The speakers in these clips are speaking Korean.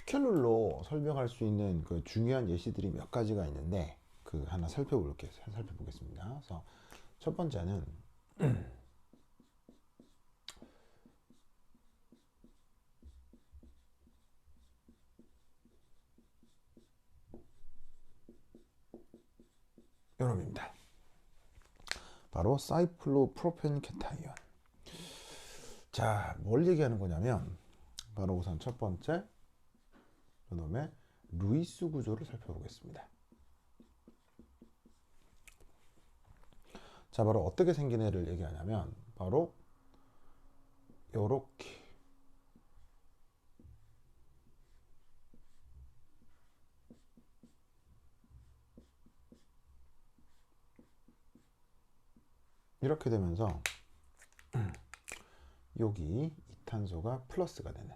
휘켈룰로 설명할 수 있는 그 중요한 예시들이 몇 가지가 있는데 그 하나 살펴보겠습니다. 그래서 첫 번째는 이놈입니다. 바로 사이클로프로펜 케타이온. 자, 뭘 얘기하는 거냐면 바로 우선 첫 번째 이놈의 루이스 구조를 살펴보겠습니다. 자, 바로 어떻게 생긴 애를 얘기하냐면 바로 요렇게 이렇게 되면서 여기 이탄소가 플러스가 되는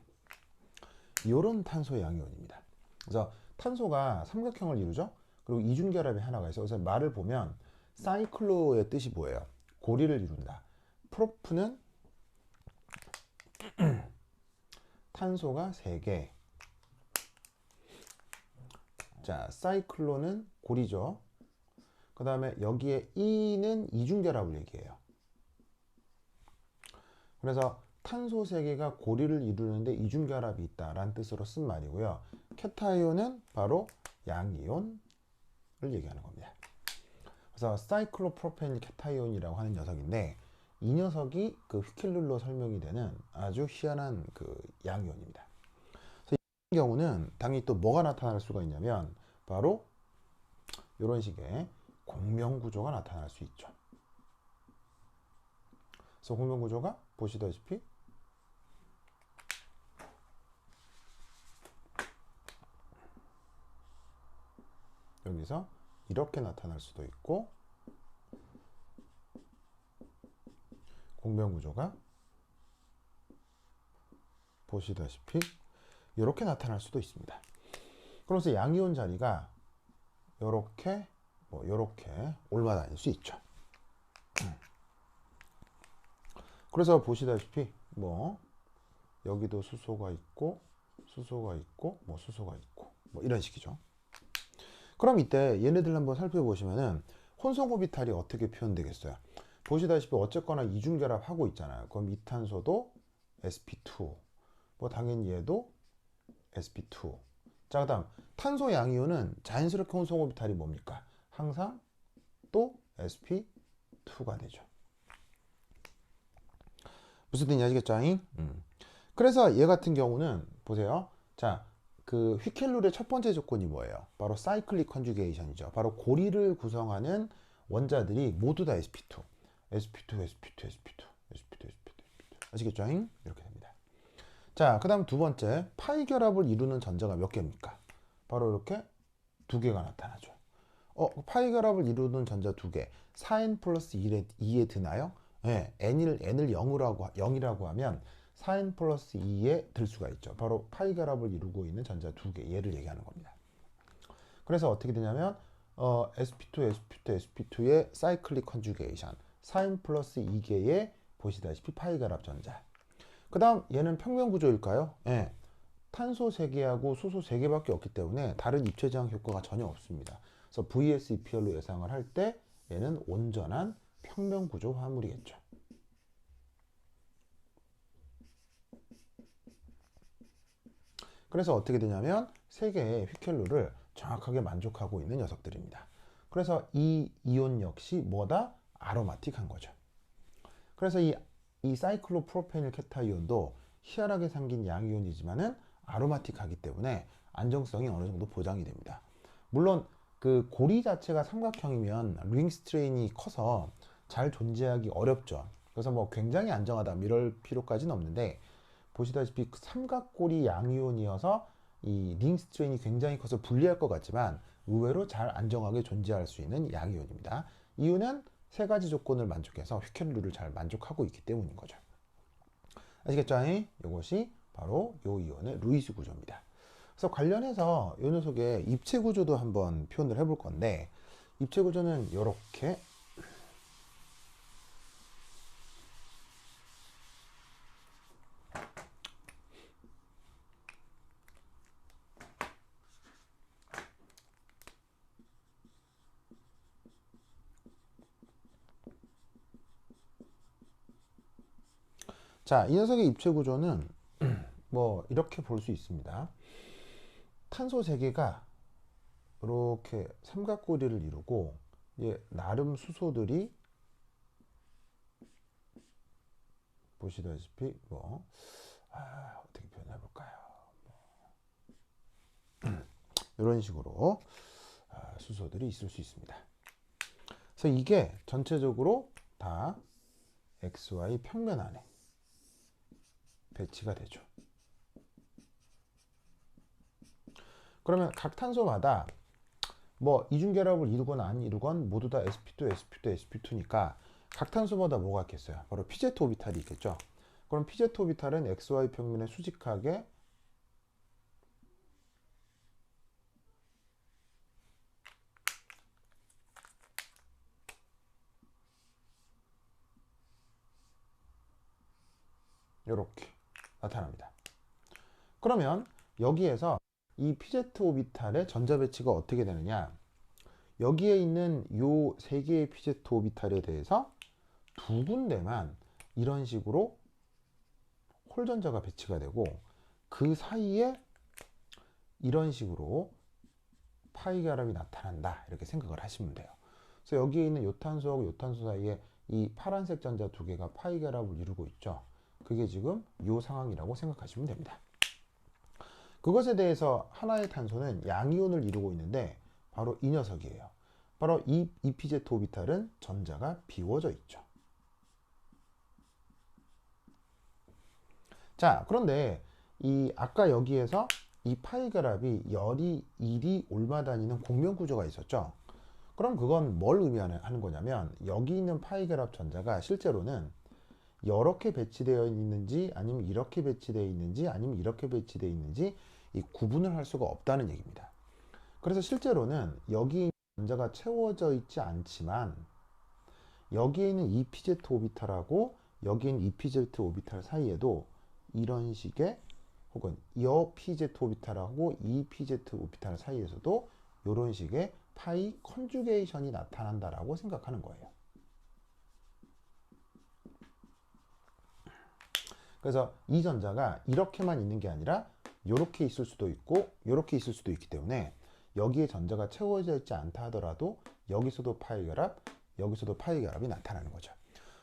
이런 탄소 양이온입니다. 그래서 탄소가 삼각형을 이루죠. 그리고 이중결합이 하나가 있어. 그래서 말을 보면 사이클로의 뜻이 뭐예요? 고리를 이룬다. 프로프는 탄소가 3개. 자, 사이클로는 고리죠. 그 다음에 여기에 E는 이중결합을 얘기해요. 그래서 탄소 3개가 고리를 이루는데 이중결합이 있다라는 뜻으로 쓴 말이고요. 케타이온은 바로 양이온을 얘기하는 겁니다. 그래서 사이클로프로펜 케타이온이라고 하는 녀석인데 이 녀석이 그 휘켈룰로 설명이 되는 아주 희한한 그 양이온입니다. 그래서 이 경우는 당연히 또 뭐가 나타날 수가 있냐면 바로 이런 식의 공명구조가 나타날 수 있죠. 그래서 공명구조가 보시다시피 여기서 이렇게 나타날 수도 있고 공명구조가 보시다시피 이렇게 나타날 수도 있습니다. 그러면서 양이온 자리가 이렇게 이렇게 올라다닐 수 있죠. 그래서 보시다시피 여기도 수소가 있고 수소가 있고 수소가 있고 이런 식이죠. 그럼 이때 얘네들 한번 살펴보시면은 혼성오비탈이 어떻게 표현되겠어요? 보시다시피 어쨌거나 이중결합 하고 있잖아요. 그럼 이탄소도 sp2, 당연히 얘도 sp2. 자, 그다음 탄소 양이온은 자연스럽게 혼성오비탈이 뭡니까? 항상 또 sp2가 되죠. 무슨 뜻인지 아시겠죠? 그래서 얘 같은 경우는 보세요. 자, 그 휘켈룰의 첫 번째 조건이 뭐예요? 바로 사이클릭 컨주게이션이죠. 바로 고리를 구성하는 원자들이 모두 다 sp2. sp2, sp2, sp2, sp2, sp2, sp2. 아시겠죠? 이렇게 됩니다. 자, 그 다음 두 번째, 파이 결합을 이루는 전자가 몇 개입니까? 바로 이렇게 2개가 나타나죠. 파이 결합을 이루는 전자 2개. 4n 플러스 2에 드나요? 네, n을 0이라고 하면 4n 플러스 2에 들 수가 있죠. 바로 파이 결합을 이루고 있는 전자 2개. 얘를 얘기하는 겁니다. 그래서 어떻게 되냐면 sp2, sp2, sp2의 사이클릭 컨주게이션 4n 플러스 2개의 보시다시피 파이 결합 전자. 그 다음 얘는 평면 구조일까요? 네. 탄소 3개하고 수소 3개밖에 없기 때문에 다른 입체저항 효과가 전혀 없습니다. 그래서 VSEPR로 예상을 할 때 얘는 온전한 평면 구조 화물이겠죠. 그래서 어떻게 되냐면 3개의 휘켈룰을 정확하게 만족하고 있는 녀석들입니다. 그래서 이 이온 역시 뭐다? 아로마틱한 거죠. 그래서 이 사이클로프로페닐 케타이온도 희한하게 생긴 양이온이지만은 아로마틱하기 때문에 안정성이 어느 정도 보장이 됩니다. 물론 그 고리 자체가 삼각형이면 링 스트레인이 커서 잘 존재하기 어렵죠. 그래서 굉장히 안정하다 이럴 필요까지는 없는데 보시다시피 삼각고리 양이온이어서 이 링 스트레인이 굉장히 커서 불리할 것 같지만 의외로 잘 안정하게 존재할 수 있는 양이온입니다. 이유는 3가지 조건을 만족해서 휘켈룰을 잘 만족하고 있기 때문인 거죠. 아시겠죠? 이것이 바로 이 이온의 루이스 구조입니다. 그래서 관련해서 이 녀석의 입체 구조도 한번 표현을 해볼 건데 입체 구조는 이렇게 자, 이 녀석의 입체 구조는 뭐 이렇게 볼 수 있습니다. 탄소 3개가 이렇게 삼각고리를 이루고 나름 수소들이 보시다시피 뭐 어떻게 표현해 볼까요? 이런 식으로 수소들이 있을 수 있습니다. 그래서 이게 전체적으로 다 XY 평면 안에 배치가 되죠. 그러면 각 탄소마다 뭐 이중결합을 이루건 안 이루건 모두 다 sp2, sp2, sp2니까 각 탄소마다 뭐가 있겠어요? 바로 pz 오비탈이 있겠죠. 그럼 pz 오비탈은 XY 평면에 수직하게 이렇게 나타납니다. 그러면 여기에서 이 pz 오비탈의 전자 배치가 어떻게 되느냐? 여기에 있는 요 3개의 pz 오비탈에 대해서 2군데만 이런 식으로 홀전자가 배치가 되고 그 사이에 이런 식으로 파이 결합이 나타난다 이렇게 생각을 하시면 돼요. 그래서 여기에 있는 요 탄소하고 요 탄소 사이에 이 파란색 전자 2개가 파이 결합을 이루고 있죠. 그게 지금 요 상황이라고 생각하시면 됩니다. 그것에 대해서 하나의 탄소는 양이온을 이루고 있는데 바로 이 녀석이에요. 바로 이 pz 오비탈은 전자가 비워져 있죠. 자, 그런데 이 아까 여기에서 이 파이 결합이 열이 1이 올마 다니는 공면 구조가 있었죠. 그럼 그건 뭘 의미하는 거냐면 여기 있는 파이 결합 전자가 실제로는 이렇게 배치되어 있는지 아니면 이렇게 배치되어 있는지 아니면 이렇게 배치되어 있는지 이 구분을 할 수가 없다는 얘기입니다. 그래서 실제로는 여기 있는 전자가 채워져 있지 않지만 여기에 있는 EPZ 오비탈하고 여기 있는 EPZ 오비탈 사이에도 이런 식의 혹은 이 PZ 오비탈하고 이 PZ 오비탈 사이에서도 이런 식의 파이 컨주게이션이 나타난다라고 생각하는 거예요. 그래서 이 전자가 이렇게만 있는 게 아니라 이렇게 있을 수도 있고 이렇게 있을 수도 있기 때문에 여기에 전자가 채워져 있지 않다 하더라도 여기서도 파이 결합, 여기서도 파이 결합이 나타나는 거죠.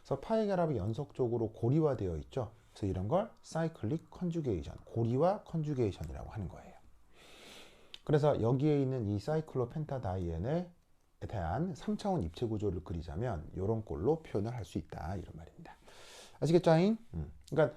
그래서 파이 결합이 연속적으로 고리화되어 있죠. 그래서 이런 걸 사이클릭 컨주게이션, 고리화 컨주게이션이라고 하는 거예요. 그래서 여기에 있는 이 사이클로펜타다이엔에 대한 3차원 입체 구조를 그리자면 이런 꼴로 표현을 할 수 있다 이런 말입니다. 아시겠죠? 그러니까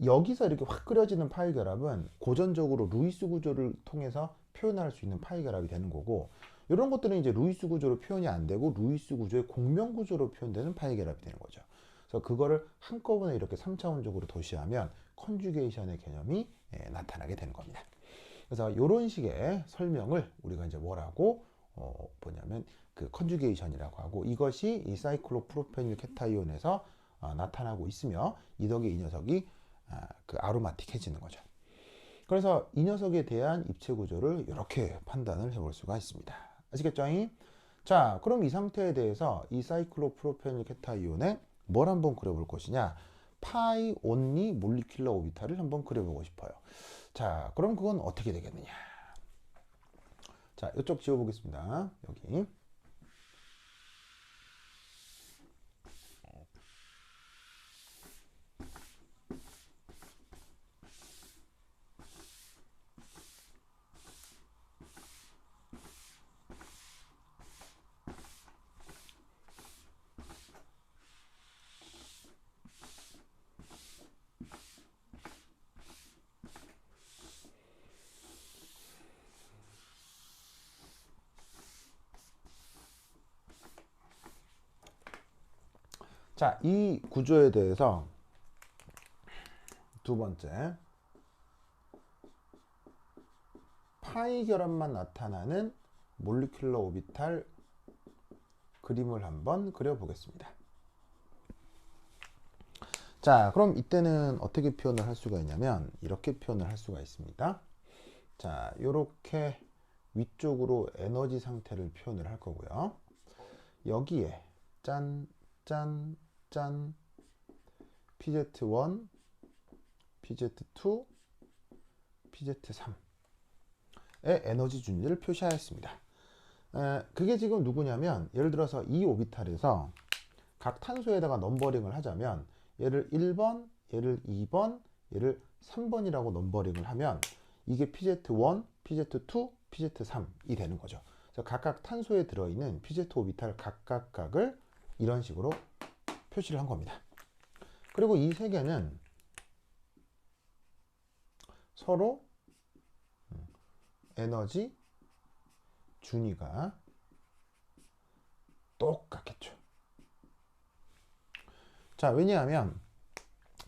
여기서 이렇게 확 그려지는 파이 결합은 고전적으로 루이스 구조를 통해서 표현할 수 있는 파이 결합이 되는 거고 이런 것들은 이제 루이스 구조로 표현이 안 되고 루이스 구조의 공면 구조로 표현되는 파이 결합이 되는 거죠. 그래서 그거를 한꺼번에 이렇게 3차원적으로 도시하면 컨주게이션의 개념이 나타나게 되는 겁니다. 그래서 이런 식의 설명을 우리가 이제 뭐라고 뭐냐면 그 컨주게이션이라고 하고 이것이 이 사이클로프로페닐 케타이온에서 나타나고 있으며 이 덕에 이 녀석이 그 아로마틱해지는 거죠. 그래서 이 녀석에 대한 입체 구조를 이렇게 판단을 해볼 수가 있습니다. 아시겠죠? 자, 그럼 이 상태에 대해서 이 사이클로프로페닐 케타이온에 뭘 한번 그려볼 것이냐? 파이 온리 몰리큘러 오비탈을 한번 그려보고 싶어요. 자, 그럼 그건 어떻게 되겠느냐? 자, 이쪽 지워보겠습니다. 여기. 자, 이 구조에 대해서 두 번째 파이 결합만 나타나는 몰리큘러 오비탈 그림을 한번 그려보겠습니다. 자, 그럼 이때는 어떻게 표현을 할 수가 있냐면 이렇게 표현을 할 수가 있습니다. 자, 이렇게 위쪽으로 에너지 상태를 표현을 할 거고요. 여기에 짠, 짠, 짠, pz1, PZ2, PZ3의 에너지 준위를 표시하였습니다. 그게 지금 누구냐면 예를 들어서 이 오비탈에서 각 탄소에다가 넘버링을 하자면 얘를 1번, 얘를 2번, 얘를 3번이라고 넘버링을 하면 이게 PZ1, PZ2, PZ3이 되는 거죠. 그래서 각각 탄소에 들어있는 PZ 오비탈 각각을 이런 식으로 표시를 한 겁니다. 그리고 이 세 개는 서로 에너지 준위가 똑같겠죠. 자, 왜냐하면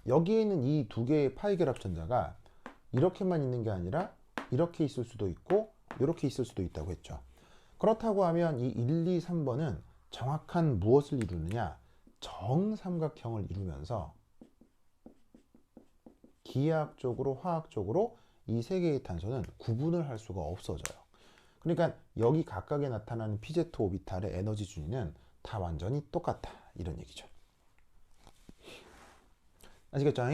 여기에 있는 이 두 개의 파이 결합 전자가 이렇게만 있는 게 아니라 이렇게 있을 수도 있고 이렇게 있을 수도 있다고 했죠. 그렇다고 하면 이 1, 2, 3번은 정확한 무엇을 이루느냐? 정삼각형을 이루면서 기하학적으로 화학적으로 이 세 개의 탄소는 구분을 할 수가 없어져요. 그러니까 여기 각각에 나타나는 PZ 오비탈의 에너지 준위는 다 완전히 똑같다 이런 얘기죠. 아시겠죠?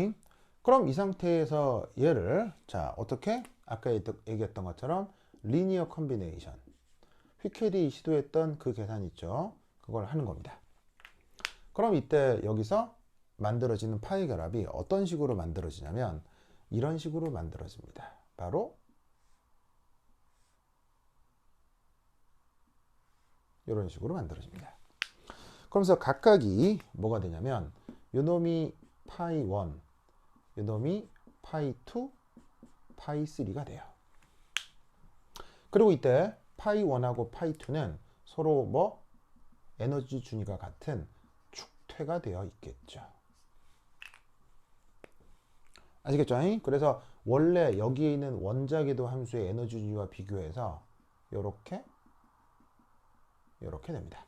그럼 이 상태에서 얘를 자 어떻게 아까 얘기했던 것처럼 리니어 컨비네이션 휘켈이 시도했던 그 계산 있죠? 그걸 하는 겁니다. 그럼 이때 여기서 만들어지는 파이 결합이 어떤 식으로 만들어지냐면 이런 식으로 만들어집니다. 바로 이런 식으로 만들어집니다. 그러면서 각각이 뭐가 되냐면 요놈이 파이 1, 요놈이 파이 2, 파이 3가 돼요. 그리고 이때 파이 1하고 파이 2는 서로 뭐 에너지 준위가 같은 축퇴가 되어 있겠죠. 아시겠죠? 그래서 원래 여기에 있는 원자궤도 함수의 에너지 준위와 비교해서 이렇게 됩니다.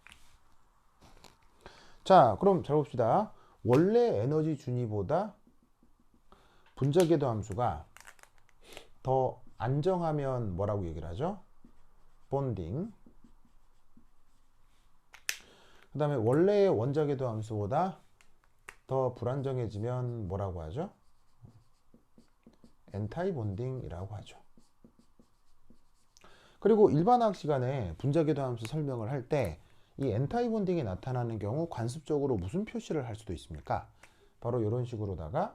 자, 그럼 잘 봅시다. 원래 에너지 준위보다 분자궤도 함수가 더 안정하면 뭐라고 얘기를 하죠? 본딩. 그 다음에 원래의 원자궤도 함수보다 더 불안정해지면 뭐라고 하죠? 엔타이 본딩이라고 하죠. 그리고 일반화학 시간에 분자궤도 함수 설명을 할 때 이 엔타이 본딩이 나타나는 경우 관습적으로 무슨 표시를 할 수도 있습니까? 바로 이런 식으로다가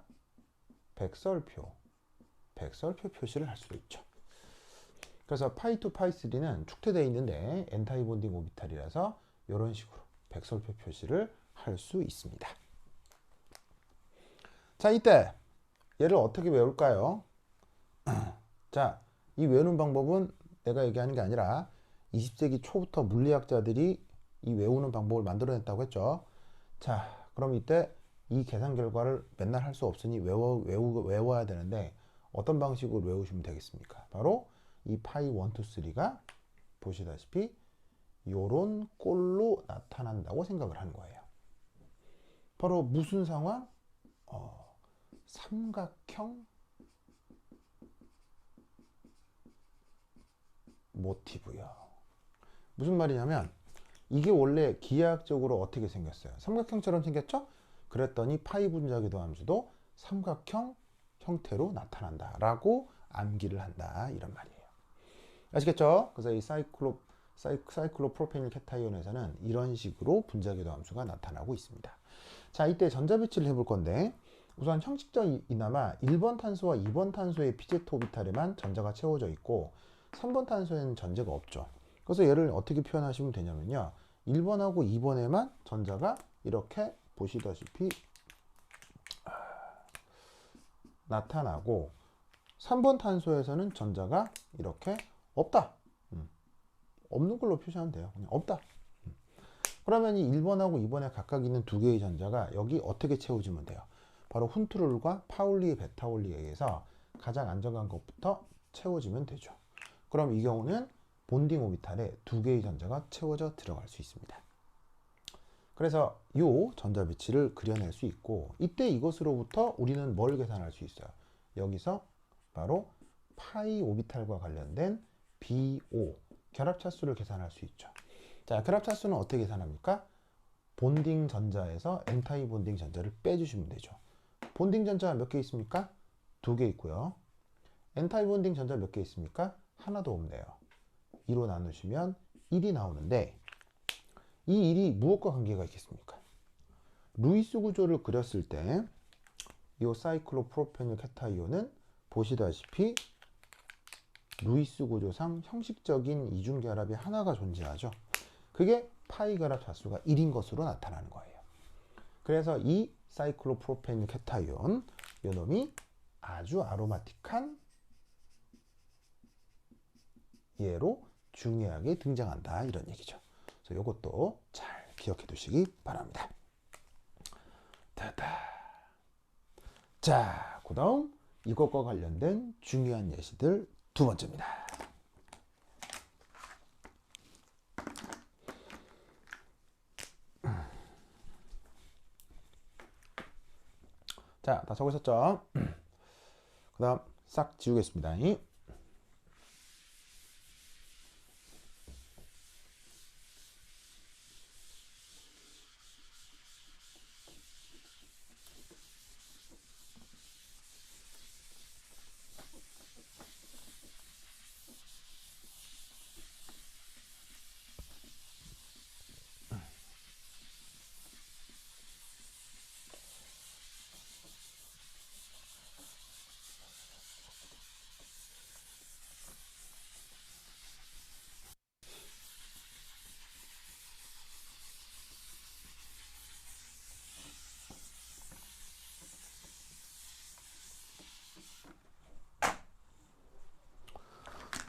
백설표 표시를 할 수도 있죠. 그래서 파이2, 파이3는 축퇴되어 있는데 엔타이 본딩 오비탈이라서 이런 식으로 백설표 표시를 할 수 있습니다. 자, 이때 얘를 어떻게 외울까요? 자, 이 외우는 방법은 내가 얘기하는 게 아니라 20세기 초부터 물리학자들이 이 외우는 방법을 만들어냈다고 했죠. 자, 그럼 이때 이 계산 결과를 맨날 할 수 없으니 외워야 되는데 어떤 방식으로 외우시면 되겠습니까? 바로 이 파이 1, 2, 3가 보시다시피 요런 꼴로 나타난다고 생각을 하는 거예요. 바로 무슨 상황? 삼각형 모티브요. 무슨 말이냐면 이게 원래 기하학적으로 어떻게 생겼어요? 삼각형처럼 생겼죠? 그랬더니 파이 분자궤도 함수도 삼각형 형태로 나타난다 라고 암기를 한다 이런 말이에요. 아시겠죠? 그래서 이 사이클로프로페닐 캡타이온에서는 이런 식으로 분자궤도 함수가 나타나고 있습니다. 자, 이때 전자 배치를 해볼 건데 우선 형식적이나마 1번 탄소와 2번 탄소의 PZ 오비탈에만 전자가 채워져 있고 3번 탄소에는 전자가 없죠. 그래서 얘를 어떻게 표현하시면 되냐면요. 1번하고 2번에만 전자가 이렇게 보시다시피 나타나고 3번 탄소에서는 전자가 이렇게 없다. 없는 걸로 표시하면 돼요. 그냥 없다. 그러면 이 1번하고 2번에 각각 있는 두 개의 전자가 여기 어떻게 채워지면 돼요? 바로 훈트룰과 파울리 베타올리에 의해서 가장 안정한 것부터 채워지면 되죠. 그럼 이 경우는 본딩 오비탈에 두 개의 전자가 채워져 들어갈 수 있습니다. 그래서 이 전자 배치를 그려낼 수 있고 이때 이것으로부터 우리는 뭘 계산할 수 있어요? 여기서 바로 파이 오비탈과 관련된 BO 결합 차수를 계산할 수 있죠. 자, 결합 차수는 어떻게 계산합니까? 본딩 전자에서 엔타이 본딩 전자를 빼주시면 되죠. 본딩 전자가 몇 개 있습니까? 두 개 있고요. N타입 본딩 전자 몇 개 있습니까? 하나도 없네요. 2로 나누시면 1이 나오는데 이 1이 무엇과 관계가 있겠습니까? 루이스 구조를 그렸을 때 이 사이클로프로페닐 케타이온은 보시다시피 루이스 구조상 형식적인 이중결합이 하나가 존재하죠. 그게 파이 결합 자수가 1인 것으로 나타나는 거예요. 그래서 이 사이클로프로페닐 케타이온 이 놈이 아주 아로마틱한 예로 중요하게 등장한다 이런 얘기죠. 그래서 이것도 잘 기억해 두시기 바랍니다. 자, 그 다음 이것과 관련된 중요한 예시들 두 번째입니다. 자, 다 적으셨죠? 그 다음 싹 지우겠습니다.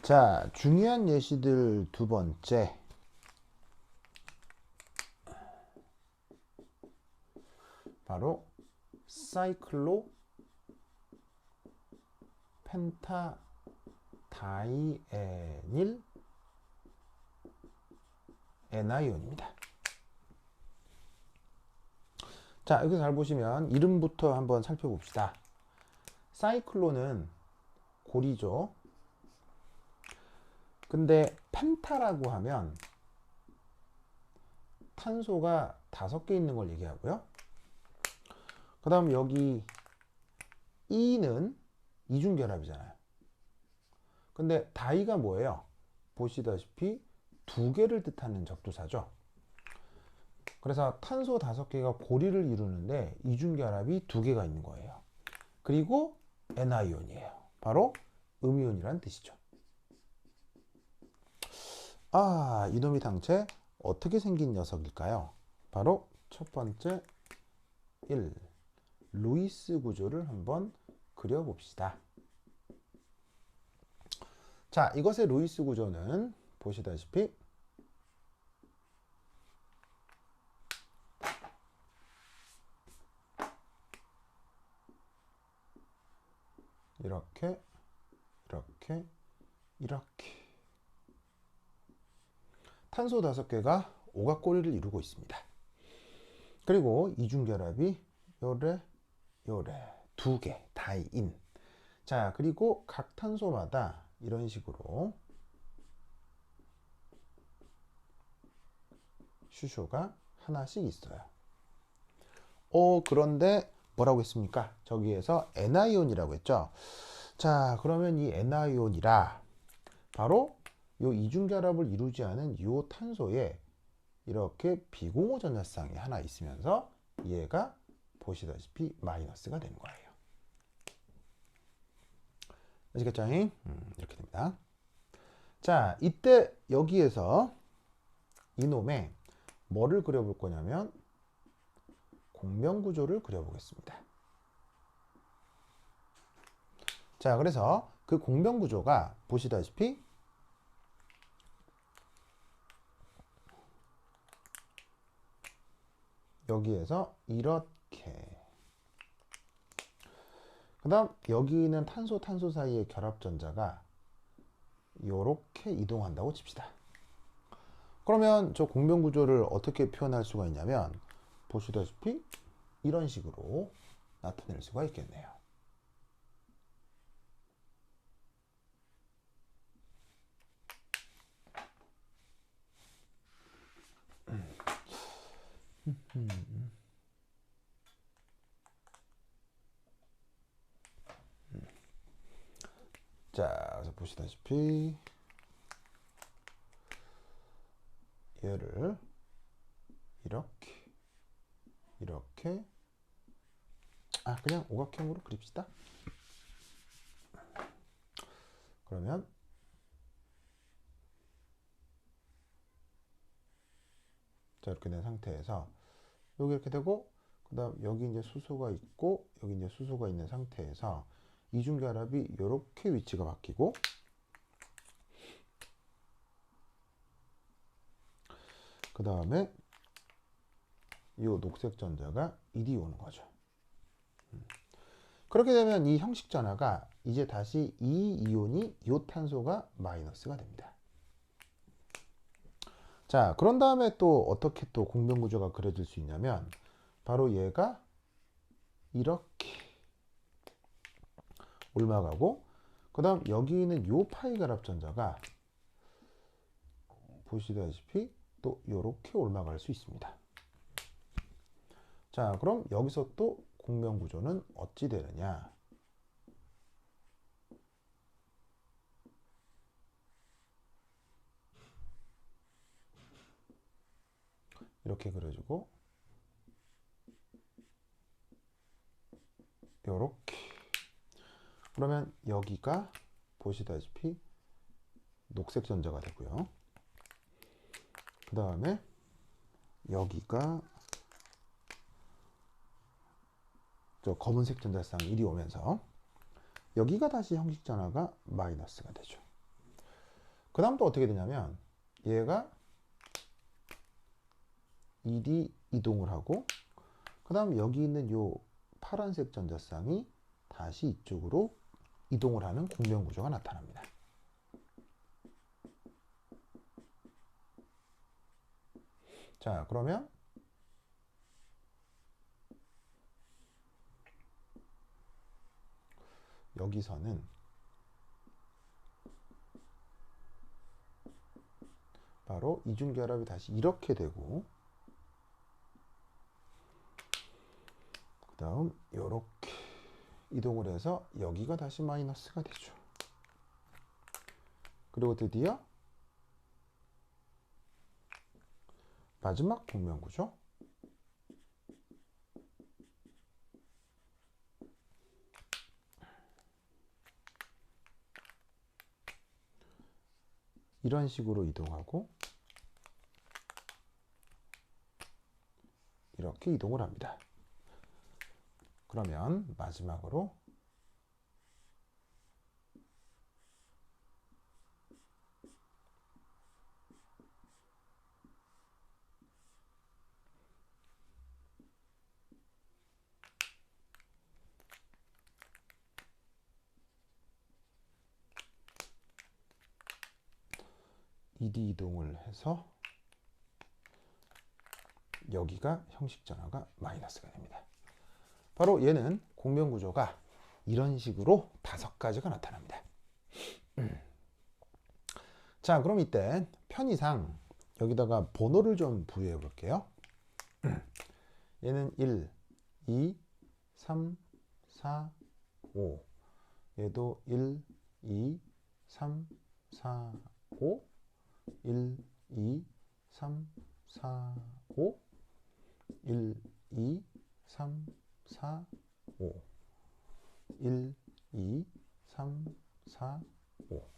자, 중요한 예시들 두 번째. 바로 사이클로 펜타 다이에닐 에나이온입니다. 자, 여기서 잘 보시면 이름부터 한번 살펴봅시다. 사이클로는 고리죠. 근데 펜타라고 하면 탄소가 5개 있는 걸 얘기하고요. 그 다음 여기 E는 이중결합이잖아요. 근데 다이가 뭐예요? 보시다시피 2개를 뜻하는 접두사죠. 그래서 탄소 5개가 고리를 이루는데 이중결합이 2개가 있는 거예요. 그리고 N이온이에요. 바로 음이온이란 뜻이죠. 아, 이놈이 당최 어떻게 생긴 녀석일까요? 바로 첫 번째 1. 루이스 구조를 한번 그려봅시다. 자, 이것의 루이스 구조는 보시다시피 이렇게 이렇게 이렇게 탄소 5개가 오각고리를 이루고 있습니다. 그리고 이중결합이 요래 요래 2개 다이인. 자, 그리고 각 탄소마다 이런 식으로 슈쇼가 하나씩 있어요. 그런데 뭐라고 했습니까? 저기에서 N이온이라고 했죠. 자, 그러면 이 N이온이라 바로 요 이중결합을 이루지 않은 요 탄소에 이렇게 비공호 전자쌍이 하나 있으면서 얘가 보시다시피 마이너스가 되는 거예요. 아시겠죠? 이렇게 됩니다. 자, 이때 여기에서 이놈의 뭐를 그려볼 거냐면 공명구조를 그려보겠습니다. 자, 그래서 그 공명구조가 보시다시피 여기에서 이렇게, 그 다음 여기 있는 탄소 탄소 사이의 결합전자가 이렇게 이동한다고 칩시다. 그러면 저 공명구조를 어떻게 표현할 수가 있냐면 보시다시피 이런 식으로 나타낼 수가 있겠네요. 자, 그래서 보시다시피 얘를 이렇게 이렇게 그냥 오각형으로 그립시다. 그러면 자, 이렇게 된 상태에서 여기 이렇게 되고, 그 다음 여기 이제 수소가 있고 여기 이제 수소가 있는 상태에서 이중결합이 이렇게 위치가 바뀌고, 그 다음에 이 녹색 전자가 이리 오는 거죠. 그렇게 되면 이 형식 전하가 이제 다시 이 이온이 이 탄소가 마이너스가 됩니다. 자, 그런 다음에 또 어떻게 또 공변 구조가 그려질 수 있냐면, 바로 얘가 이렇게 올라가고, 그 다음 여기 있는 요 파이 결합 전자가 보시다시피 또 이렇게 올라갈 수 있습니다. 자, 그럼 여기서 또 공변 구조는 어찌 되느냐? 이렇게 그려주고, 요렇게. 그러면 여기가 보시다시피 녹색 전자가 되고요. 그 다음에 여기가 저 검은색 전자쌍이 이리 오면서 여기가 다시 형식 전하가 마이너스가 되죠. 그 다음 또 어떻게 되냐면, 얘가 이리 이동을 하고, 그 다음 여기 있는 요 파란색 전자쌍이 다시 이쪽으로 이동을 하는 공변 구조가 나타납니다. 자, 그러면 여기서는 바로 이중결합이 다시 이렇게 되고, 그 다음 이렇게 이동을 해서 여기가 다시 마이너스가 되죠. 그리고 드디어 마지막 공변 구조, 이런 식으로 이동하고 이렇게 이동을 합니다. 그러면 마지막으로 이리 이동을 해서 여기가 형식 전하가 마이너스가 됩니다. 바로 얘는 공변 구조가 이런 식으로 5가지가 나타납니다. 자, 그럼 이때 편의상 여기다가 번호를 좀 부여해 볼게요. 얘는 1, 2, 3, 4, 5. 얘도 1, 2, 3, 4, 5. 1, 2, 3, 4, 5. 1, 2, 3, 4, 5. 1, 2, 3, 4, 5.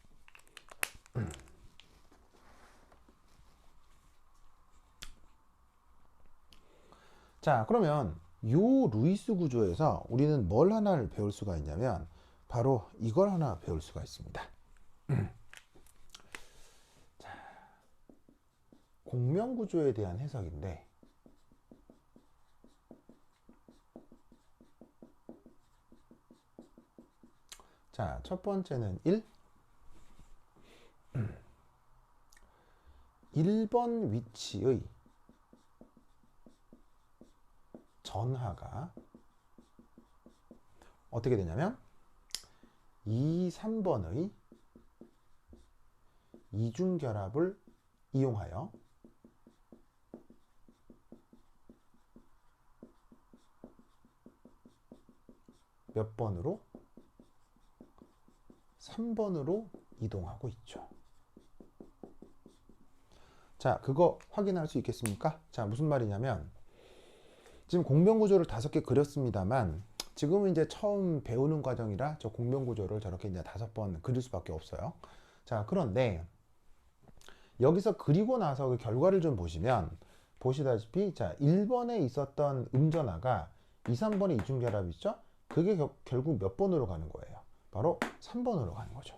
자, 그러면 요 루이스 구조에서 우리는 뭘 하나를 배울 수가 있냐면, 바로 이걸 하나 배울 수가 있습니다. 자, 공면 구조에 대한 해석인데, 자, 첫 번째는 1번 위치의 전하가 어떻게 되냐면 2, 3번의 이중결합을 이용하여 몇 번으로? 3번으로 이동하고 있죠. 자, 그거 확인할 수 있겠습니까? 자, 무슨 말이냐면 지금 공명구조를 5개 그렸습니다만 지금은 이제 처음 배우는 과정이라 저 공명구조를 저렇게 이제 5번 그릴 수밖에 없어요. 자, 그런데 여기서 그리고 나서 그 결과를 좀 보시면 보시다시피 자, 1번에 있었던 음전화가 2, 3번의 이중결합이 있죠? 그게 결국 몇 번으로 가는 거예요? 바로 3번으로 가는 거죠.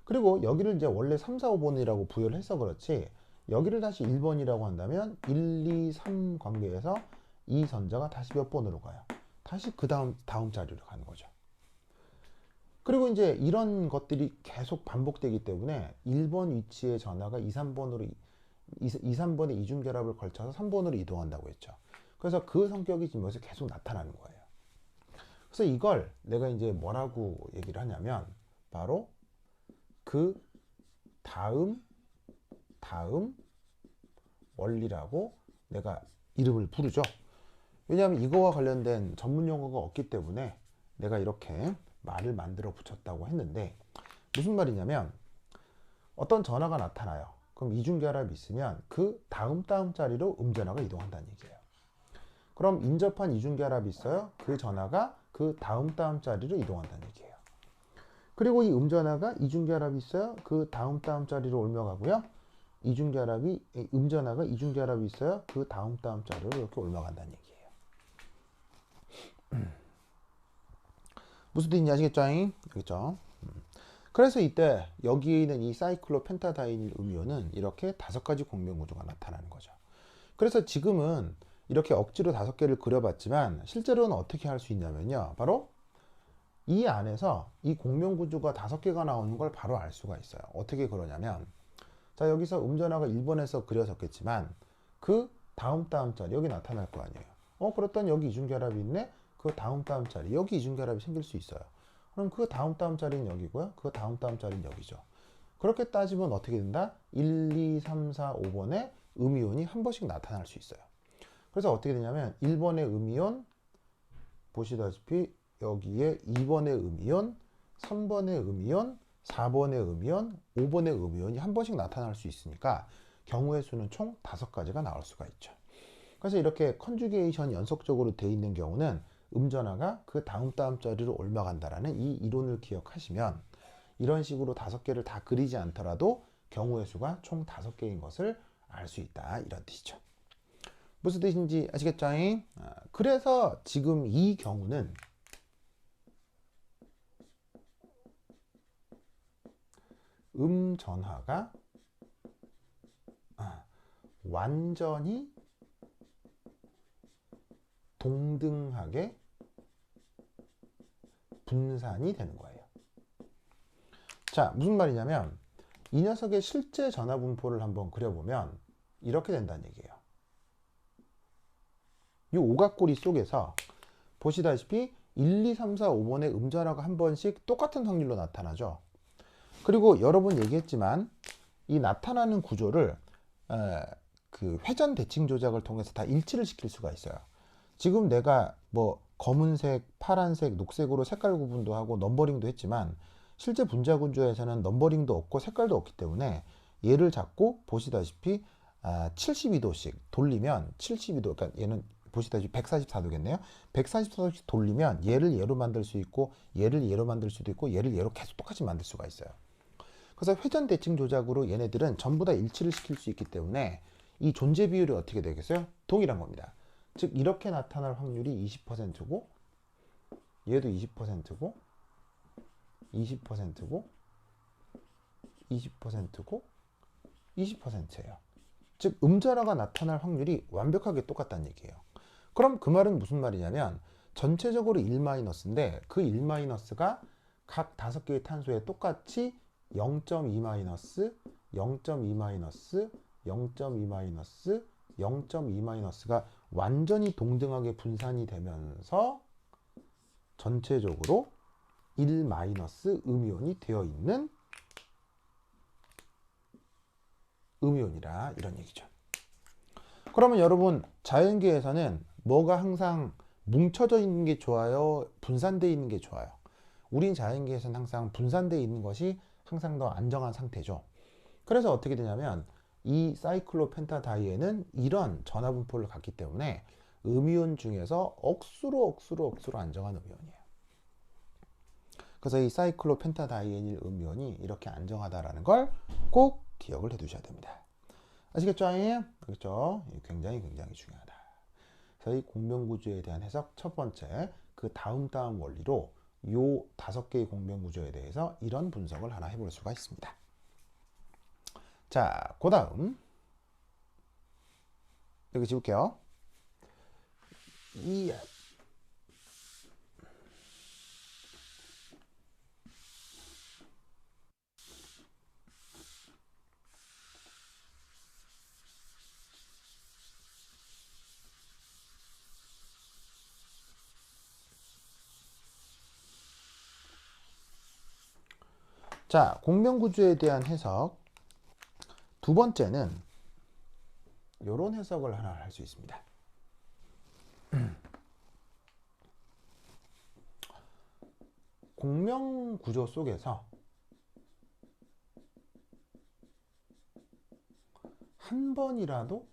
그리고 여기를 이제 원래 3, 4, 5번이라고 부여를 해서 그렇지 여기를 다시 1번이라고 한다면 1, 2, 3 관계에서 이 전자가 다시 몇 번으로 가요? 다시 그 다음 자리로 가는 거죠. 그리고 이제 이런 것들이 계속 반복되기 때문에 1번 위치의 전화가 2, 3번으로 2, 3번의 이중결합을 걸쳐서 3번으로 이동한다고 했죠. 그래서 그 성격이 지금 여기서 계속 나타나는 거예요. 그래서 이걸 내가 이제 뭐라고 얘기를 하냐면 바로 그 다음 원리라고 내가 이름을 부르죠. 왜냐하면 이거와 관련된 전문 용어가 없기 때문에 내가 이렇게 말을 만들어 붙였다고 했는데 무슨 말이냐면 어떤 전화가 나타나요. 그럼 이중결합이 있으면 그 다음 자리로 음전화가 이동한다는 얘기예요. 그럼 인접한 이중결합이 있어요. 그 전화가 그 다음 자리로 이동한다는 얘기예요. 그리고 이 음전화가 이중결합이 있어요. 그 다음 자리로 올라가고요. 음전화가 이중결합이 있어요. 그 다음 자리로 이렇게 올라간다는 얘기예요. 무슨 뜻인지 아시겠죠? 알겠죠? 그래서 이때 여기에 있는 이 사이클로펜타다이닐 음이온은 이렇게 5가지 공명구조가 나타나는 거죠. 그래서 지금은 이렇게 억지로 5개를 그려봤지만 실제로는 어떻게 할 수 있냐면요. 바로 이 안에서 이 공명구조가 5개가 나오는 걸 바로 알 수가 있어요. 어떻게 그러냐면 자, 여기서 음전화가 1번에서 그려졌겠지만 그 다음 자리 여기 나타날 거 아니에요. 그랬더니 여기 이중결합이 있네. 그 다음 자리 여기 이중결합이 생길 수 있어요. 그럼 그 다음 자리는 여기고요. 그 다음 자리는 여기죠. 그렇게 따지면 어떻게 된다? 1, 2, 3, 4, 5번에 음이온이 한 번씩 나타날 수 있어요. 그래서 어떻게 되냐면 1번의 음이온 보시다시피 여기에 2번의 음이온, 3번의 음이온, 4번의 음이온, 5번의 음이온이 한 번씩 나타날 수 있으니까 경우의 수는 총 5가지가 나올 수가 있죠. 그래서 이렇게 컨주게이션 연속적으로 돼 있는 경우는 음전화가 그 다음 자리로 올라간다라는 이 이론을 기억하시면 이런 식으로 5개를 다 그리지 않더라도 경우의 수가 총 5개인 것을 알 수 있다. 이런 뜻이죠. 무슨 뜻인지 아시겠죠? 그래서 지금 이 경우는 음전화가 완전히 동등하게 분산이 되는 거예요. 자, 무슨 말이냐면 이 녀석의 실제 전화 분포를 한번 그려보면 이렇게 된다는 얘기예요. 이 오각고리 속에서 보시다시피 1, 2, 3, 4, 5번의 음전화가 한 번씩 똑같은 확률로 나타나죠. 그리고 여러 번 얘기했지만 이 나타나는 구조를 그 회전 대칭 조작을 통해서 다 일치를 시킬 수가 있어요. 지금 내가 뭐 검은색, 파란색, 녹색으로 색깔 구분도 하고 넘버링도 했지만 실제 분자 구조에서는 넘버링도 없고 색깔도 없기 때문에 얘를 잡고 보시다시피 72도씩 돌리면 72도, 그러니까 얘는 보시다시피 144도겠네요. 144도씩 돌리면 얘를 얘로 만들 수 있고 얘를 얘로 만들 수도 있고 얘를 얘로 계속 똑같이 만들 수가 있어요. 그래서 회전 대칭 조작으로 얘네들은 전부 다 일치를 시킬 수 있기 때문에 이 존재 비율이 어떻게 되겠어요? 동일한 겁니다. 즉 이렇게 나타날 확률이 20%고 얘도 20%고 20%고 20%고 20%예요. 즉 음전화가 나타날 확률이 완벽하게 똑같다는 얘기예요. 그럼 그 말은 무슨 말이냐면 전체적으로 1-인데 그 1-가 각 5개의 탄소에 똑같이 0.2-, 0.2-, 0.2-, 0.2-가 완전히 동등하게 분산이 되면서 전체적으로 1- 음이온이 되어 있는 음이온이라 이런 얘기죠. 그러면 여러분 자연계에서는 뭐가 항상 뭉쳐져 있는 게 좋아요? 분산되어 있는 게 좋아요? 우린 자연계에서는 항상 분산되어 있는 것이 항상 더 안정한 상태죠. 그래서 어떻게 되냐면 이 사이클로펜타다이에는 이런 전하분포를 갖기 때문에 음이온 중에서 억수로 안정한 음이온이에요. 그래서 이 사이클로펜타다이에닐 음이온이 이렇게 안정하다라는 걸 꼭 기억을 해 두셔야 됩니다. 아시겠죠? 그렇죠? 굉장히 중요하다. 그래서 이 공명구조에 대한 해석 첫 번째, 그 다음 원리로 요 5개의 공명구조에 대해서 이런 분석을 하나 해볼 수가 있습니다. 자, 그 다음 여기 지울게요. 자, 공명구조에 대한 해석 두 번째는 이런 해석을 하나 할 수 있습니다. 공명구조 속에서 한 번이라도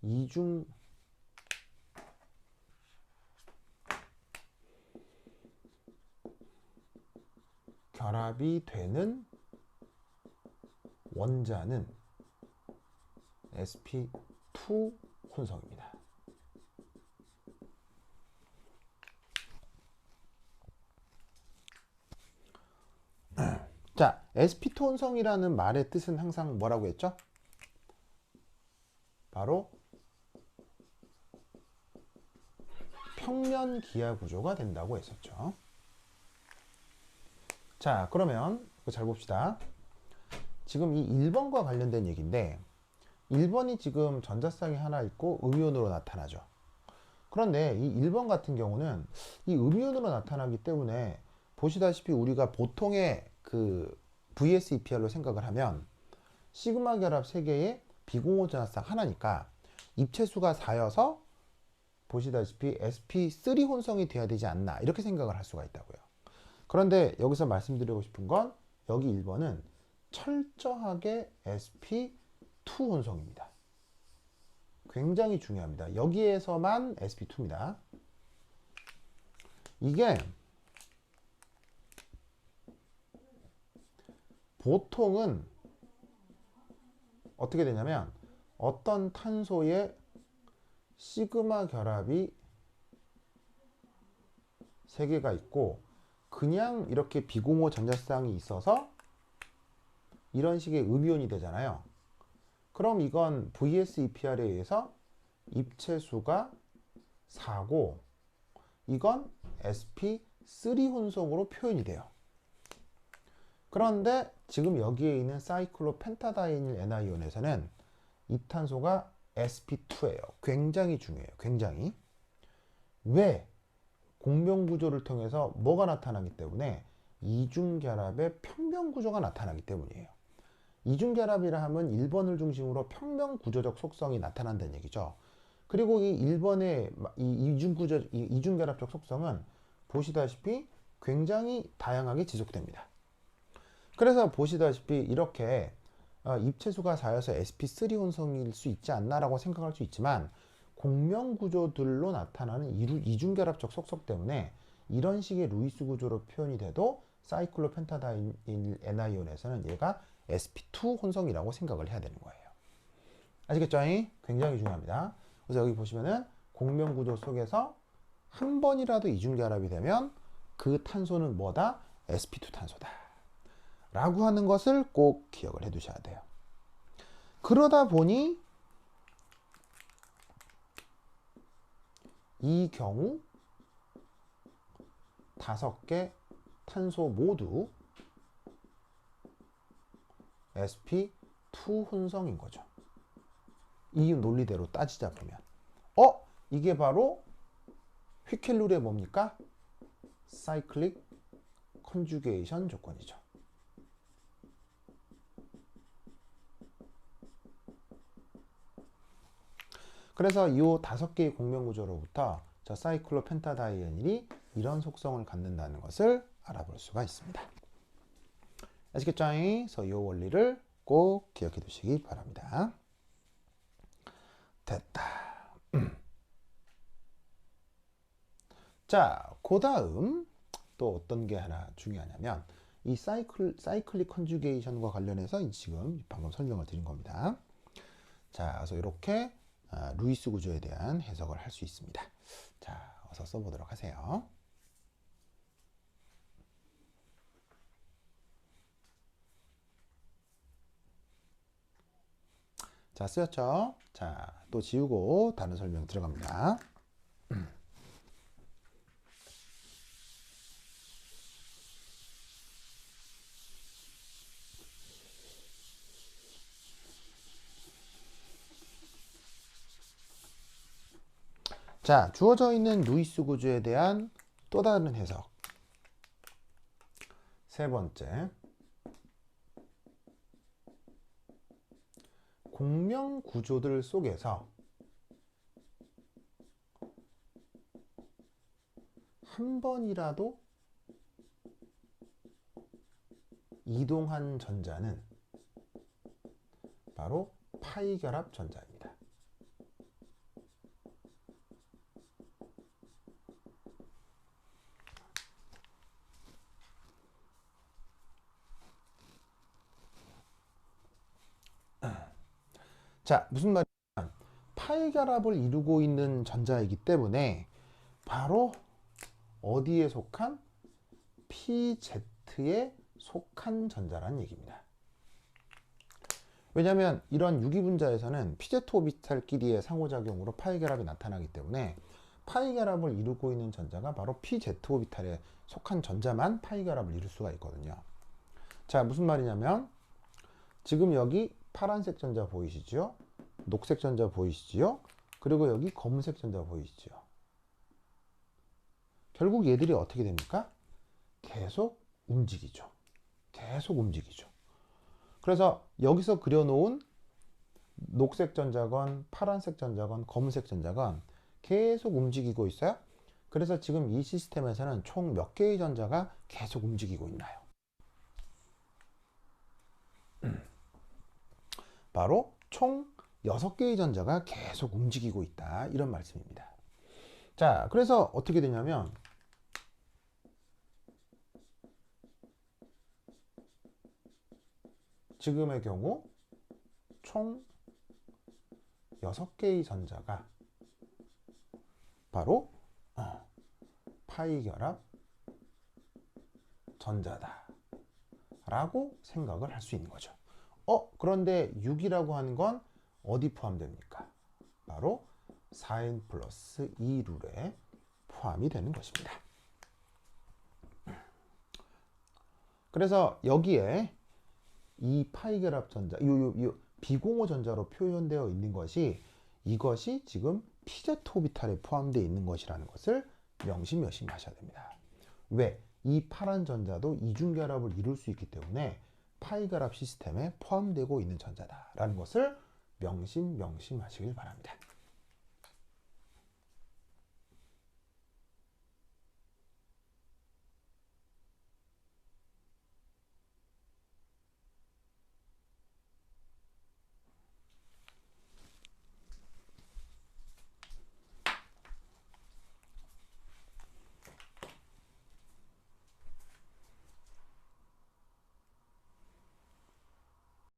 이중 결합이 되는 원자는 sp2 혼성입니다. 자, sp2 혼성이라는 말의 뜻은 항상 뭐라고 했죠? 바로 평면 기하 구조가 된다고 했었죠. 자, 그러면 잘 봅시다. 지금 이 1번과 관련된 얘기인데 1번이 지금 전자쌍이 하나 있고 음이온으로 나타나죠. 그런데 이 1번 같은 경우는 이 음이온으로 나타나기 때문에 보시다시피 우리가 보통의 그 VSEPR로 생각을 하면 시그마 결합 3개의 비공호 전자쌍 하나니까 입체수가 4여서 보시다시피 sp3 혼성이 돼야 되지 않나 이렇게 생각을 할 수가 있다고요. 그런데 여기서 말씀드리고 싶은 건 여기 1번은 철저하게 sp2 혼성입니다. 굉장히 중요합니다. 여기에서만 sp2입니다. 이게 보통은 어떻게 되냐면 어떤 탄소의 시그마 결합이 3개가 있고 그냥 이렇게 비공호 전자쌍이 있어서 이런 식의 음이온이 되잖아요. 그럼 이건 VSEPR에 의해서 입체수가 4고 이건 sp3 혼성으로 표현이 돼요. 그런데 지금 여기에 있는 사이클로펜타다이닐 Ni온에서는 이 탄소가 sp2예요. 굉장히 중요해요. 굉장히. 왜? 공명구조를 통해서 뭐가 나타나기 때문에 이중결합의 평면구조가 나타나기 때문이에요. 이중결합이라 하면 1번을 중심으로 평면구조적 속성이 나타난다는 얘기죠. 그리고 이 1번의 이중결합적 속성은 보시다시피 굉장히 다양하게 지속됩니다. 그래서 보시다시피 이렇게 입체수가 4여서 sp3 혼성일 수 있지 않나 라고 생각할 수 있지만 공명구조들로 나타나는 이중결합적 속성 때문에 이런 식의 루이스 구조로 표현이 돼도 사이클로펜타다이닐 Ni온에서는 얘가 sp2 혼성이라고 생각을 해야 되는 거예요. 아시겠죠? 굉장히 중요합니다. 그래서 여기 보시면은 공명구조 속에서 한 번이라도 이중결합이 되면 그 탄소는 뭐다? sp2 탄소다 라고 하는 것을 꼭 기억을 해 두셔야 돼요. 그러다 보니 이 경우 5개 탄소 모두 sp2 혼성인 거죠. 이 논리대로 따지자 보면 이게 바로 휘켈룰의 뭡니까? 사이클릭 컨주게이션 조건이죠. 그래서 이 5개의 공명구조로부터 저 사이클로펜타다이에닐이 이런 속성을 갖는다는 것을 알아볼 수가 있습니다. 아시겠죠? 그래서 이 원리를 꼭 기억해 두시기 바랍니다. 됐다. 자, 그 다음 또 어떤 게 하나 중요하냐면 이 사이클릭 컨주게이션과 관련해서 지금 방금 설명을 드린 겁니다. 자, 그래서 이렇게 루이스 구조에 대한 해석을 할 수 있습니다. 자, 어서 써보도록 하세요. 자, 쓰였죠? 자, 또 지우고 다른 설명 들어갑니다. 자, 주어져 있는 루이스 구조에 대한 또 다른 해석. 세 번째. 공명 구조들 속에서 한 번이라도 이동한 전자는 바로 파이 결합 전자입니다. 자, 무슨 말이냐면 파이 결합을 이루고 있는 전자이기 때문에 바로 어디에 속한 PZ에 속한 전자라는 얘기입니다. 왜냐하면 이런 유기분자에서는 PZ 오비탈끼리의 상호작용으로 파이 결합이 나타나기 때문에 파이 결합을 이루고 있는 전자가 바로 PZ 오비탈에 속한 전자만 파이 결합을 이룰 수가 있거든요. 자, 무슨 말이냐면 지금 여기 파란색 전자 보이시죠? 녹색 전자 보이시죠? 그리고 여기 검은색 전자 보이시죠? 결국 얘들이 어떻게 됩니까? 계속 움직이죠. 계속 움직이죠. 그래서 여기서 그려놓은 녹색 전자건 파란색 전자건 검은색 전자건 계속 움직이고 있어요. 그래서 지금 이 시스템에서는 총 몇 개의 전자가 계속 움직이고 있나요? 바로 총 6개의 전자가 계속 움직이고 있다. 이런 말씀입니다. 자, 그래서 어떻게 되냐면 지금의 경우 총 6개의 전자가 바로 파이 결합 전자다 라고 생각을 할 수 있는 거죠. 그런데 6이라고 하는 건 어디 포함됩니까? 바로 4n 플러스 2 룰에 포함이 되는 것입니다. 그래서 여기에 이 파이 결합 전자, 이 비공호 전자로 표현되어 있는 것이 이것이 지금 PZ 오비탈에 포함되어 있는 것이라는 것을 명심하셔야 됩니다. 왜? 이 파란 전자도 이중 결합을 이룰 수 있기 때문에 파이 결합 시스템에 포함되고 있는 전자다라는 것을 명심하시길 바랍니다.